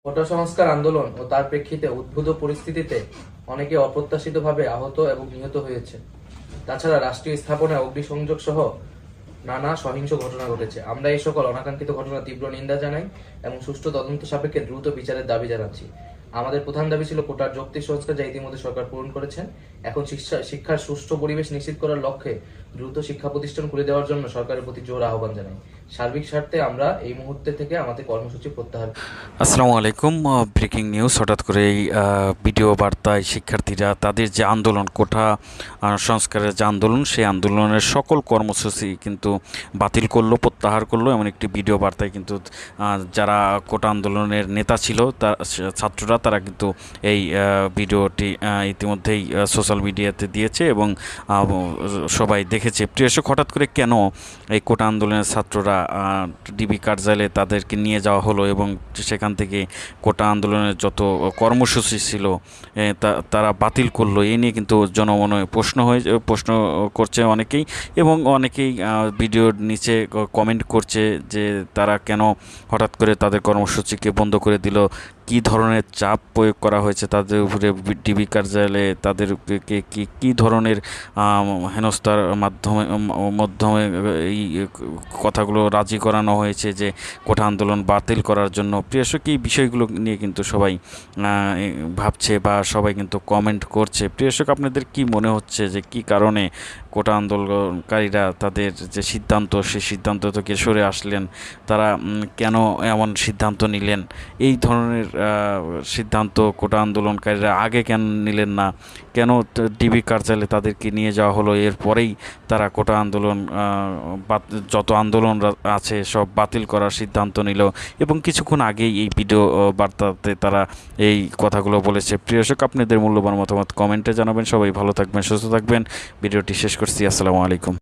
কোটা সংস্কার আন্দোলন ও তার প্রেক্ষিতে উদ্ভূত পরিস্থিতিতে অনেকে অপ্রত্যাশিতভাবে আহত এবং নিহত হয়েছে। তাছাড়া রাষ্ট্রীয় স্থাপনায় অগ্নিসংযোগ সহ নানা সহিংস ঘটনা ঘটেছে। আমরা এই সকল অনাকাঙ্ক্ষিত ঘটনা তীব্র নিন্দা জানাই এবং সুষ্ঠু তদন্ত সাপেক্ষে দ্রুত বিচারের দাবি জানাচ্ছি। আমাদের প্রধান দাবি ছিল কোটার যৌক্তিক সংস্কার, যা ইতিমধ্যে সরকার পূরণ করেছেন। এখন শিক্ষার সুষ্ঠু পরিবেশ নিশ্চিত করার লক্ষ্যে দ্রুত শিক্ষা প্রতিষ্ঠান খুলে দেওয়ার জন্য সরকারের প্রতি জোর আহ্বান জানাই। সার্বিক স্বার্থে আমরা এই মুহূর্তে থেকে আমাদের কর্মসূচি প্রত্যাহার। আসসালামু আলাইকুম। Breaking news. হঠাৎ করে এই ভিডিও বার্তায় শিক্ষার্থীরা তাদের যে আন্দোলন, কোটা সংস্কারের যে আন্দোলন, সেই আন্দোলনের সকল কর্মসূচি কিন্তু বাতিল করলো, প্রত্যাহার করলো। এমন একটি ভিডিও বার্তায় কিন্তু যারা কোটা আন্দোলনের নেতা ছিল, ছাত্ররা, তারা কিন্তু এই ভিডিওটি ইতিমধ্যেই সোশ্যাল মিডিয়াতে দিয়েছে এবং সবাই দেখেছে। প্রিয় দর্শক, হঠাৎ করে কেন এই কোটা আন্দোলনের ছাত্ররা ডিবি কার্যালয়ে তাদেরকে নিয়ে যাওয়া হলো এবং সেখান থেকে কোটা আন্দোলনের যত কর্মসূচি ছিল তারা বাতিল করলো, এই নিয়ে কিন্তু জনমনে প্রশ্ন করছে অনেকেই, এবং অনেকেই ভিডিওর নিচে কমেন্ট করছে যে তারা কেন হঠাৎ করে তাদের কর্মসূচিকে বন্ধ করে দিল, কী ধরনের চাপ প্রয়োগ করা হয়েছে তাদের উপরে ডিবি কার্যালয়ে, তাদেরকে কী ধরনের হেনস্থার মাধ্যমে এই কথাগুলো রাজি করানো হয়েছে যে কোটা আন্দোলন বাতিল করার জন্য। প্রিয় দর্শক, এই বিষয়গুলো নিয়ে কিন্তু সবাই ভাবছে বা সবাই কিন্তু কমেন্ট করছে। প্রিয় দর্শক, আপনাদের কি মনে হচ্ছে যে কি কারণে কোটা আন্দোলনকারীরা তাদের যে সিদ্ধান্ত, সেই সিদ্ধান্ত থেকে সরে আসলেন? তারা কেন এমন সিদ্ধান্ত নিলেন? এই ধরনের সিদ্ধান্ত কোটা আন্দোলনকারীরা আগে কেন নিলেন না? কেন ডিবি কার্যালয়ে তাদেরকে নিয়ে যাওয়া হলো? এরপরেই তারা কোটা আন্দোলন, যত আন্দোলন আছে সব বাতিল করার সিদ্ধান্ত নিল, এবং কিছুক্ষণ আগেই এই ভিডিও বার্তাতে তারা এই কথাগুলো বলেছে। প্রিয় দর্শক, আপনাদের মূল্যবান মতামত কমেন্টে জানাবেন। সবাই ভালো থাকবেন, সুস্থ থাকবেন। ভিডিওটি শেষ করছি। আসসালামু আলাইকুম।